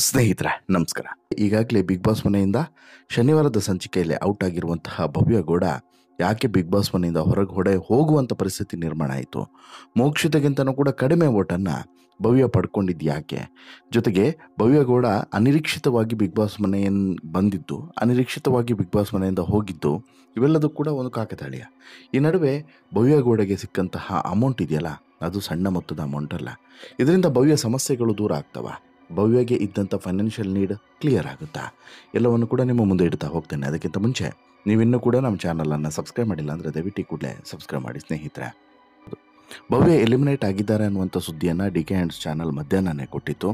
ಸ್ನೇಹಿತರೆ ನಮಸ್ಕಾರ. ಈಗಾಗಲೇ ಬಿಗ್ ಬಾಸ್ ಮನೆಯಿಂದ ಶನಿವಾರದ ಸಂಚಿಕೆಯಲ್ಲಿ ಔಟ್ ಆಗಿರುವಂತಹ ಭವ್ಯ ಗೌಡ ಯಾಕೆ ಬಿಗ್ ಬಾಸ್ ಮನೆಯಿಂದ ಹೊರಗೆ ಹೋಗುವಂಥ ಪರಿಸ್ಥಿತಿ ನಿರ್ಮಾಣ ಆಯಿತು? ಮೋಕ್ಷತೆಗಿಂತನೂ ಕೂಡ ಕಡಿಮೆ ಓಟನ್ನು ಭವ್ಯ ಪಡ್ಕೊಂಡಿದ್ದು ಯಾಕೆ? ಜೊತೆಗೆ ಭವ್ಯ ಗೌಡ ಅನಿರೀಕ್ಷಿತವಾಗಿ ಬಿಗ್ ಬಾಸ್ ಮನೆಯನ್ನು ಬಂದಿದ್ದು, ಅನಿರೀಕ್ಷಿತವಾಗಿ ಬಿಗ್ ಬಾಸ್ ಮನೆಯಿಂದ ಹೋಗಿದ್ದು, ಇವೆಲ್ಲದೂ ಕೂಡ ಒಂದು ಕಾಕತಾಳೀಯ. ಈ ನಡುವೆ ಭವ್ಯ ಗೌಡಗೆ ಸಿಕ್ಕಂತಹ ಅಮೌಂಟ್ ಇದೆಯಲ್ಲ, ಅದು ಸಣ್ಣ ಮೊತ್ತದ ಅಮೌಂಟ್ ಅಲ್ಲ. ಇದರಿಂದ ಭವ್ಯ ಸಮಸ್ಯೆಗಳು ದೂರ ಆಗ್ತವ. ಭವ್ಯಗೆ ಇದ್ದಂಥ ಫೈನಾನ್ಷಿಯಲ್ ನೀಡ್ ಕ್ಲಿಯರ್ ಆಗುತ್ತಾ? ಎಲ್ಲವನ್ನು ಕೂಡ ನಿಮ್ಮ ಮುಂದೆ ಇಡ್ತಾ ಹೋಗ್ತೇನೆ. ಅದಕ್ಕಿಂತ ಮುಂಚೆ ನೀವಿನ್ನೂ ಕೂಡ ನಮ್ಮ ಚಾನಲನ್ನು ಸಬ್ಸ್ಕ್ರೈಬ್ ಮಾಡಿಲ್ಲ ಅಂದರೆ ದಯವಿಟ್ಟು ಕೂಡಲೇ ಸಬ್ಸ್ಕ್ರೈಬ್ ಮಾಡಿ ಸ್ನೇಹಿತರೆ. ಭವ್ಯ ಎಲಿಮಿನೇಟ್ ಆಗಿದ್ದಾರೆ ಅನ್ನುವಂಥ ಸುದ್ದಿಯನ್ನು ಡಿ ಕೆ ಹ್ಯಾಂಡ್ಸ್ ಚಾನಲ್ ಮಧ್ಯಾಹ್ನನೇ ಕೊಟ್ಟಿತ್ತು.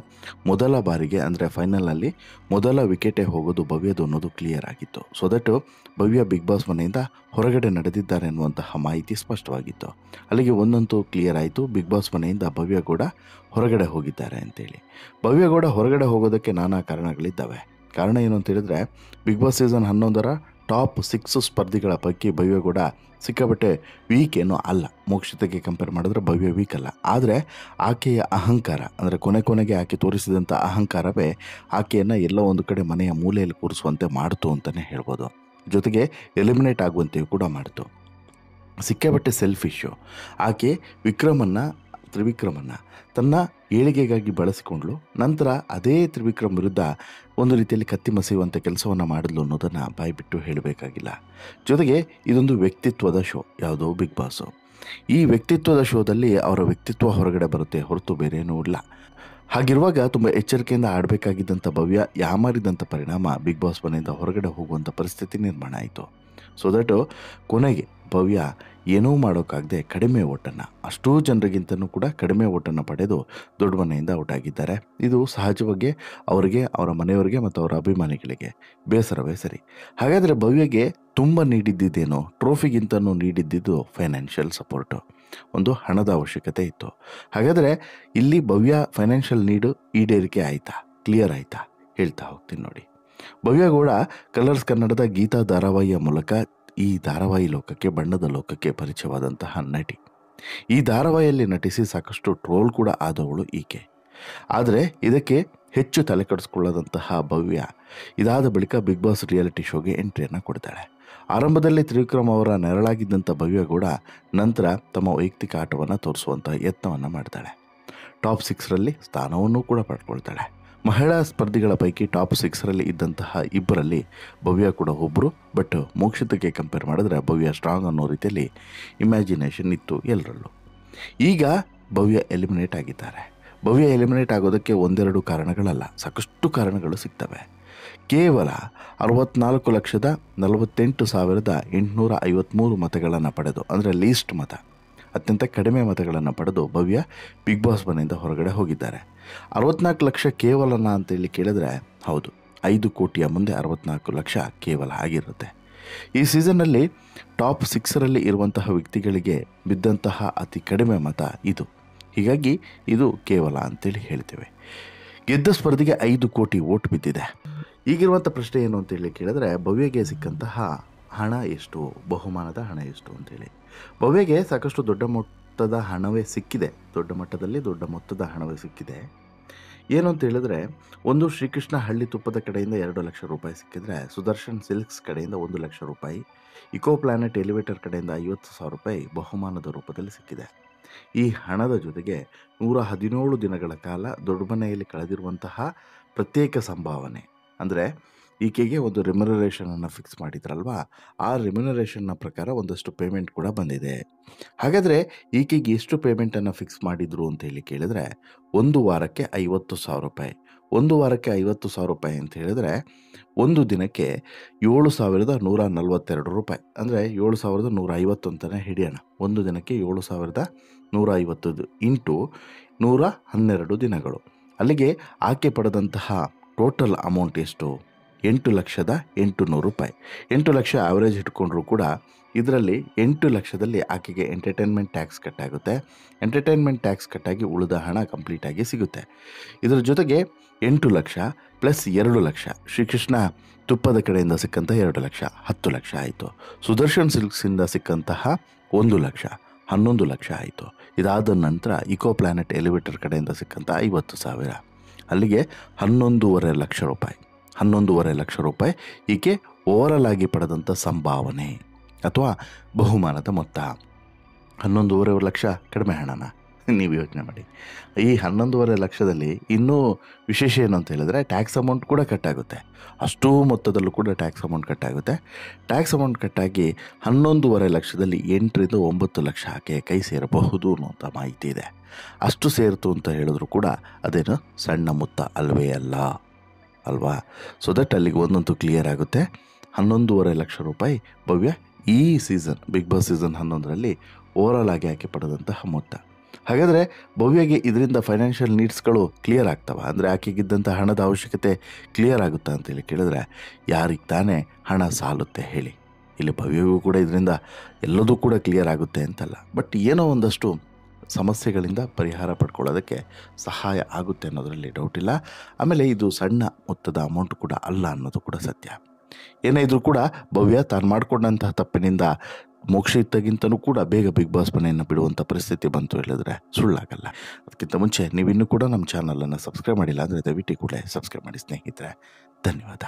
ಮೊದಲ ಬಾರಿಗೆ ಅಂದರೆ ಫೈನಲಲ್ಲಿ ಮೊದಲ ವಿಕೆಟೇ ಹೋಗೋದು ಭವ್ಯದು ಅನ್ನೋದು ಕ್ಲಿಯರ್ ಆಗಿತ್ತು. So that Bhavya Bigg Boss ಮನೆಯಿಂದ ಹೊರಗಡೆ ನಡೆದಿದ್ದಾರೆ ಅನ್ನುವಂತಹ ಮಾಹಿತಿ ಸ್ಪಷ್ಟವಾಗಿತ್ತು. ಅಲ್ಲಿಗೆ ಒಂದಂತೂ ಕ್ಲಿಯರ್ ಆಯಿತು, ಬಿಗ್ ಬಾಸ್ ಮನೆಯಿಂದ ಭವ್ಯ ಗೌಡ ಹೊರಗಡೆ ಹೋಗಿದ್ದಾರೆ ಅಂತೇಳಿ. ಭವ್ಯ ಗೌಡ ಹೊರಗಡೆ ಹೋಗೋದಕ್ಕೆ ನಾನಾ ಕಾರಣಗಳಿದ್ದಾವೆ. ಕಾರಣ ಏನು ಅಂತ ಹೇಳಿದ್ರೆ, ಬಿಗ್ ಬಾಸ್ ಸೀಸನ್ 11ರ ಟಾಪ್ 6 ಸ್ಪರ್ಧಿಗಳ ಪೈಕಿ ಭವ್ಯ ಗೌಡ ಸಿಕ್ಕಾಪಟ್ಟೆ ವೀಕ್ ಏನೋ ಅಲ್ಲ. ಮೋಕ್ಷತೆಗೆ ಕಂಪೇರ್ ಮಾಡಿದ್ರೆ ಭವ್ಯ ವೀಕ್ ಅಲ್ಲ. ಆದರೆ ಆಕೆಯ ಅಹಂಕಾರ, ಅಂದರೆ ಕೊನೆಗೆ ಆಕೆ ತೋರಿಸಿದಂಥ ಅಹಂಕಾರವೇ ಆಕೆಯನ್ನು ಎಲ್ಲೋ ಒಂದು ಕಡೆ ಮನೆಯ ಮೂಲೆಯಲ್ಲಿ ಕೂರಿಸುವಂತೆ ಮಾಡ್ತು ಅಂತಲೇ ಹೇಳ್ಬೋದು. ಜೊತೆಗೆ ಎಲಿಮಿನೇಟ್ ಆಗುವಂತೆಯೂ ಕೂಡ ಮಾಡ್ತು. ಸಿಕ್ಕಾಪಟ್ಟೆ ಸೆಲ್ಫಿಶು. ಆಕೆ ತ್ರಿವಿಕ್ರಮನ್ನು ತನ್ನ ಏಳಿಗೆಗಾಗಿ ಬಳಸಿಕೊಂಡ್ಳು. ನಂತರ ಅದೇ ತ್ರಿವಿಕ್ರಮ್ ವಿರುದ್ಧ ಒಂದು ರೀತಿಯಲ್ಲಿ ಕತ್ತಿ ಮಸೆಯುವಂಥ ಕೆಲಸವನ್ನು ಮಾಡಿದ್ಲು ಅನ್ನೋದನ್ನು ಬಾಯ್ಬಿಟ್ಟು ಹೇಳಬೇಕಾಗಿಲ್ಲ. ಜೊತೆಗೆ ಇದೊಂದು ವ್ಯಕ್ತಿತ್ವದ ಶೋ, ಯಾವುದೋ ಬಿಗ್ ಬಾಸು. ಈ ವ್ಯಕ್ತಿತ್ವದ ಶೋದಲ್ಲಿ ಅವರ ವ್ಯಕ್ತಿತ್ವ ಹೊರಗಡೆ ಬರುತ್ತೆ, ಹೊರತು ಬೇರೇನೂ ಇಲ್ಲ. ಹಾಗಿರುವಾಗ ತುಂಬ ಎಚ್ಚರಿಕೆಯಿಂದ ಆಡಬೇಕಾಗಿದ್ದಂಥ ಭವ್ಯ ಯಾಮಾರಿದಂಥ ಪರಿಣಾಮ ಬಿಗ್ ಬಾಸ್ ಮನೆಯಿಂದ ಹೊರಗಡೆ ಹೋಗುವಂಥ ಪರಿಸ್ಥಿತಿ ನಿರ್ಮಾಣ ಆಯಿತು. ಸೊ ದಟ್ ಕೊನೆಗೆ ಭವ್ಯ ಏನೂ ಮಾಡೋಕ್ಕಾಗದೆ ಕಡಿಮೆ ಓಟನ್ನು, ಅಷ್ಟೂ ಜನರಿಗಿಂತನೂ ಕೂಡ ಕಡಿಮೆ ಓಟನ್ನು ಪಡೆದು ದೊಡ್ಡ ಮನೆಯಿಂದ ಔಟ್ ಆಗಿದ್ದಾರೆ. ಇದು ಸಹಜವಾಗಿ ಅವರಿಗೆ, ಅವರ ಮನೆಯವರಿಗೆ ಮತ್ತು ಅವರ ಅಭಿಮಾನಿಗಳಿಗೆ ಬೇಸರವೇ ಸರಿ. ಹಾಗಾದರೆ ಭವ್ಯಗೆ ತುಂಬ ನೀಡಿದ್ದೇನೋ, ಟ್ರೋಫಿಗಿಂತನೂ ನೀಡಿದ್ದು ಫೈನಾನ್ಷಿಯಲ್ ಸಪೋರ್ಟು, ಒಂದು ಹಣದ ಅವಶ್ಯಕತೆ ಇತ್ತು. ಹಾಗಾದರೆ ಇಲ್ಲಿ ಭವ್ಯ ಫೈನಾನ್ಷಿಯಲ್ ನೀಡು ಈಡೇರಿಕೆ ಆಯಿತಾ, ಕ್ಲಿಯರ್ ಆಯಿತಾ? ಹೇಳ್ತಾ ಹೋಗ್ತೀನಿ ನೋಡಿ. ಭವ್ಯ ಗೌಡ ಕಲರ್ಸ್ ಕನ್ನಡದ ಗೀತಾ ಧಾರಾವಾಹಿಯ ಮೂಲಕ ಈ ಧಾರಾವಾಹಿ ಲೋಕಕ್ಕೆ, ಬಣ್ಣದ ಲೋಕಕ್ಕೆ ಪರಿಚಯವಾದಂತಹ ನಟಿ. ಈ ಧಾರಾವಾಹಿಯಲ್ಲಿ ನಟಿಸಿ ಸಾಕಷ್ಟು ಟ್ರೋಲ್ ಕೂಡ ಆದವಳು ಈಕೆ. ಆದರೆ ಇದಕ್ಕೆ ಹೆಚ್ಚು ತಲೆ ಕೆಡಿಸ್ಕೊಳ್ಳದಂತಹ ಭವ್ಯ ಇದಾದ ಬಳಿಕ ಬಿಗ್ ಬಾಸ್ ರಿಯಾಲಿಟಿ ಶೋಗೆ ಎಂಟ್ರಿಯನ್ನು ಕೊಡ್ತಾಳೆ. ಆರಂಭದಲ್ಲಿ ತ್ರಿವಿಕ್ರಮ್ ಅವರ ನೆರಳಾಗಿದ್ದಂಥ ಭವ್ಯ ಗೌಡ ನಂತರ ತಮ್ಮ ವೈಯಕ್ತಿಕ ಆಟವನ್ನು ತೋರಿಸುವಂಥ ಯತ್ನವನ್ನು ಮಾಡ್ತಾಳೆ. ಟಾಪ್ 6ರಲ್ಲಿ ಸ್ಥಾನವನ್ನು ಕೂಡ ಪಡ್ಕೊಳ್ತಾಳೆ. ಮಹಿಳಾ ಸ್ಪರ್ಧಿಗಳ ಪೈಕಿ ಟಾಪ್ 6ರಲ್ಲಿ ಇದ್ದಂತಹ ಇಬ್ಬರಲ್ಲಿ ಭವ್ಯ ಕೂಡ ಒಬ್ಬರು. ಬಟ್ ಮೋಕ್ಷತೆಗೆ ಕಂಪೇರ್ ಮಾಡಿದ್ರೆ ಭವ್ಯ ಸ್ಟ್ರಾಂಗ್ ಅನ್ನೋ ರೀತಿಯಲ್ಲಿ ಇಮ್ಯಾಜಿನೇಷನ್ ಇತ್ತು ಎಲ್ಲರಲ್ಲೂ. ಈಗ ಭವ್ಯ ಎಲಿಮಿನೇಟ್ ಆಗಿದ್ದಾರೆ. ಭವ್ಯ ಎಲಿಮಿನೇಟ್ ಆಗೋದಕ್ಕೆ ಒಂದೆರಡು ಕಾರಣಗಳಲ್ಲ, ಸಾಕಷ್ಟು ಕಾರಣಗಳು ಸಿಗ್ತವೆ. ಕೇವಲ 64,48,853 ಮತಗಳನ್ನು ಪಡೆದು, ಅಂದರೆ ಲೀಸ್ಟ್ ಮತ, ಅತ್ಯಂತ ಕಡಿಮೆ ಮತಗಳನ್ನು ಪಡೆದು ಭವ್ಯ ಬಿಗ್ ಬಾಸ್ ಮನೆಯಿಂದ ಹೊರಗಡೆ ಹೋಗಿದ್ದಾರೆ. 64 ಲಕ್ಷ ಕೇವಲನ ಅಂತೇಳಿ ಕೇಳಿದ್ರೆ ಹೌದು, 5 ಕೋಟಿಯ ಮುಂದೆ 64 ಲಕ್ಷ ಕೇವಲ ಆಗಿರುತ್ತೆ. ಈ ಸೀಸನ್ನಲ್ಲಿ ಟಾಪ್ 6ರಲ್ಲಿ ಇರುವಂತಹ ವ್ಯಕ್ತಿಗಳಿಗೆ ಬಿದ್ದಂತಹ ಅತಿ ಕಡಿಮೆ ಮತ ಇದು. ಹೀಗಾಗಿ ಇದು ಕೇವಲ ಅಂತೇಳಿ ಹೇಳ್ತೇವೆ. ಗೆದ್ದ ಸ್ಪರ್ಧಿಗೆ 5 ಕೋಟಿ ವೋಟ್ ಬಿದ್ದಿದೆ. ಈಗಿರುವಂಥ ಪ್ರಶ್ನೆ ಏನು ಅಂತೇಳಿ ಕೇಳಿದ್ರೆ, ಭವ್ಯಗೆ ಸಿಕ್ಕಂತಹ ಹಣ ಎಷ್ಟು, ಬಹುಮಾನದ ಹಣ ಎಷ್ಟು ಅಂತೇಳಿ. ಭವ್ಯಗೆ ಸಾಕಷ್ಟು ದೊಡ್ಡ ಮೊತ್ತದ ಹಣವೇ ಸಿಕ್ಕಿದೆ, ದೊಡ್ಡ ಮಟ್ಟದಲ್ಲಿ ದೊಡ್ಡ ಮೊತ್ತದ ಹಣವೇ ಸಿಕ್ಕಿದೆ. ಏನು ಅಂತ ಹೇಳಿದ್ರೆ, ಒಂದು ಶ್ರೀಕೃಷ್ಣ ಹಳ್ಳಿ ತುಪ್ಪದ ಕಡೆಯಿಂದ 2 ಲಕ್ಷ ರೂಪಾಯಿ ಸಿಕ್ಕಿದ್ರೆ, ಸುದರ್ಶನ್ ಸಿಲ್ಕ್ಸ್ ಕಡೆಯಿಂದ 1 ಲಕ್ಷ ರೂಪಾಯಿ, ಇಕೋ ಪ್ಲಾನೆಟ್ ಎಲಿವೇಟರ್ ಕಡೆಯಿಂದ 50,000 ರೂಪಾಯಿ ಬಹುಮಾನದ ರೂಪದಲ್ಲಿ ಸಿಕ್ಕಿದೆ. ಈ ಹಣದ ಜೊತೆಗೆ 117 ದಿನಗಳ ಕಾಲ ದೊಡ್ಡ ಮನೆಯಲ್ಲಿ ಕಳೆದಿರುವಂತಹ ಪ್ರತ್ಯೇಕ ಸಂಭಾವನೆ, ಅಂದರೆ ಈಕೆಗೆ ಒಂದು ರೆಮ್ಯುನರೇಷನನ್ನು ಫಿಕ್ಸ್ ಮಾಡಿದ್ರಲ್ವ, ಆ ರೆಮ್ಯುನರೇಷನ್ನ ಪ್ರಕಾರ ಒಂದಷ್ಟು ಪೇಮೆಂಟ್ ಕೂಡ ಬಂದಿದೆ. ಹಾಗಾದರೆ ಈಕೆಗೆ ಎಷ್ಟು ಪೇಮೆಂಟನ್ನು ಫಿಕ್ಸ್ ಮಾಡಿದರು ಅಂತ ಹೇಳಿ ಕೇಳಿದ್ರೆ, ಒಂದು ವಾರಕ್ಕೆ 50,000 ರೂಪಾಯಿ. ಒಂದು ವಾರಕ್ಕೆ 50,000 ರೂಪಾಯಿ ಅಂತ ಹೇಳಿದ್ರೆ ಒಂದು ದಿನಕ್ಕೆ 7,142 ರೂಪಾಯಿ, ಅಂದರೆ 7,150 ಅಂತಲೇ ಹಿಡಿಯೋಣ. ಒಂದು ದಿನಕ್ಕೆ 7,150 ಇಂಟು 112 ದಿನಗಳು. ಅಲ್ಲಿಗೆ ಆಕೆ ಪಡೆದಂತಹ ಟೋಟಲ್ ಅಮೌಂಟ್ ಎಷ್ಟು? 8,800,000 ರೂಪಾಯಿ. 8 ಲಕ್ಷ ಆವ್ರೇಜ್ ಇಟ್ಕೊಂಡ್ರೂ ಕೂಡ ಇದರಲ್ಲಿ 8 ಲಕ್ಷದಲ್ಲಿ ಆಕೆಗೆ ಎಂಟರ್ಟೈನ್ಮೆಂಟ್ ಟ್ಯಾಕ್ಸ್ ಕಟ್ಟಾಗುತ್ತೆ. ಎಂಟರ್ಟೈನ್ಮೆಂಟ್ ಟ್ಯಾಕ್ಸ್ ಕಟ್ಟಾಗಿ ಉಳಿದ ಹಣ ಕಂಪ್ಲೀಟಾಗಿ ಸಿಗುತ್ತೆ. ಇದರ ಜೊತೆಗೆ 8 ಲಕ್ಷ ಪ್ಲಸ್ 2 ಲಕ್ಷ ಶ್ರೀಕೃಷ್ಣ ತುಪ್ಪದ ಕಡೆಯಿಂದ ಸಿಕ್ಕಂಥ 2 ಲಕ್ಷ, 10 ಲಕ್ಷ ಆಯಿತು. ಸುದರ್ಶನ್ ಸಿಲ್ಕ್ಸಿಂದ ಸಿಕ್ಕಂತಹ 1 ಲಕ್ಷ, 11 ಲಕ್ಷ ಆಯಿತು. ಇದಾದ ನಂತರ ಇಕೋ ಪ್ಲಾನೆಟ್ ಎಲಿವೇಟರ್ ಕಡೆಯಿಂದ ಸಿಕ್ಕಂಥ 50,000. ಅಲ್ಲಿಗೆ 11.5 ಲಕ್ಷ ರೂಪಾಯಿ 11.5 ಲಕ್ಷ ರೂಪಾಯಿ ಈಕೆ ಓವರಲ್ ಆಗಿ ಪಡೆದಂಥ ಸಂಭಾವನೆ ಅಥವಾ ಬಹುಮಾನದ ಮೊತ್ತ. 11.5 ಲಕ್ಷ ಕಡಿಮೆ ಹಣನ? ನೀವು ಯೋಚನೆ ಮಾಡಿ. ಈ 11.5 ಲಕ್ಷದಲ್ಲಿ ಇನ್ನೂ ವಿಶೇಷ ಏನು ಅಂತ ಹೇಳಿದ್ರೆ ಟ್ಯಾಕ್ಸ್ ಅಮೌಂಟ್ ಕೂಡ ಕಟ್ಟಾಗುತ್ತೆ. ಅಷ್ಟೂ ಮೊತ್ತದಲ್ಲೂ ಕೂಡ ಟ್ಯಾಕ್ಸ್ ಅಮೌಂಟ್ ಕಟ್ಟಾಗುತ್ತೆ. ಟ್ಯಾಕ್ಸ್ ಅಮೌಂಟ್ ಕಟ್ಟಾಗಿ 11.5 ಲಕ್ಷದಲ್ಲಿ 8ರಿಂದ 9 ಲಕ್ಷ ಆಕೆ ಕೈ ಸೇರಬಹುದು ಅನ್ನುವಂಥ ಮಾಹಿತಿ ಇದೆ. ಅಷ್ಟು ಸೇರಿತು ಅಂತ ಹೇಳಿದ್ರು ಕೂಡ ಅದೇನು ಸಣ್ಣ ಮೊತ್ತ ಅಲ್ವೇ ಅಲ್ಲ ಅಲ್ವಾ? ಸೊ ದಟ್ ಅಲ್ಲಿಗೆ ಒಂದಂತೂ ಕ್ಲಿಯರ್ ಆಗುತ್ತೆ. 11.5 ಲಕ್ಷ ರೂಪಾಯಿ ಭವ್ಯ ಈ ಸೀಸನ್ ಬಿಗ್ ಬಾಸ್ ಸೀಸನ್ 11ರಲ್ಲಿ ಓವರಾಲ್ ಆಗಿ ಆಕೆ ಪಡೆದಂತಹ ಮೊತ್ತ. ಹಾಗಾದರೆ ಭವ್ಯಗೆ ಇದರಿಂದ ಫೈನಾನ್ಷಿಯಲ್ ನೀಡ್ಸ್ಗಳು ಕ್ಲಿಯರ್ ಆಗ್ತವೆ, ಅಂದರೆ ಆಕೆಗಿದ್ದಂಥ ಹಣದ ಅವಶ್ಯಕತೆ ಕ್ಲಿಯರ್ ಆಗುತ್ತಾ ಅಂತೇಳಿ ಕೇಳಿದ್ರೆ ಯಾರಿಗೆ ತಾನೇ ಹಣ ಸಾಲುತ್ತೆ ಹೇಳಿ? ಇಲ್ಲಿ ಭವ್ಯಗೂ ಕೂಡ ಇದರಿಂದ ಎಲ್ಲದೂ ಕೂಡ ಕ್ಲಿಯರ್ ಆಗುತ್ತೆ ಅಂತಲ್ಲ, ಬಟ್ ಏನೋ ಒಂದಷ್ಟು ಸಮಸ್ಯೆಗಳಿಂದ ಪರಿಹಾರ ಪಡ್ಕೊಳ್ಳೋದಕ್ಕೆ ಸಹಾಯ ಆಗುತ್ತೆ ಅನ್ನೋದರಲ್ಲಿ ಡೌಟ್ ಇಲ್ಲ. ಆಮೇಲೆ ಇದು ಸಣ್ಣ ಮೊತ್ತದ ಅಮೌಂಟ್ ಕೂಡ ಅಲ್ಲ ಅನ್ನೋದು ಕೂಡ ಸತ್ಯ. ಏನೇ ಇದ್ರೂ ಕೂಡ ಭವ್ಯ ತಾನು ಮಾಡಿಕೊಂಡಂತಹ ತಪ್ಪಿನಿಂದ ಮೋಕ್ಷಿತಗಿಂತಲೂ ಕೂಡ ಬೇಗ ಬಿಗ್ ಬಾಸ್ ಮನೆಯನ್ನು ಬಿಡುವಂಥ ಪರಿಸ್ಥಿತಿ ಬಂತು ಹೇಳಿದ್ರೆ ಸುಳ್ಳಾಗಲ್ಲ. ಅದಕ್ಕಿಂತ ಮುಂಚೆ ನೀವಿನ್ನೂ ಕೂಡ ನಮ್ಮ ಚಾನಲನ್ನು ಸಬ್ಸ್ಕ್ರೈಬ್ ಮಾಡಿಲ್ಲ ಅಂದರೆ ದಯವಿಟ್ಟು ಕೂಡಲೇ ಸಬ್ಸ್ಕ್ರೈಬ್ ಮಾಡಿ ಸ್ನೇಹಿತರೆ. ಧನ್ಯವಾದ.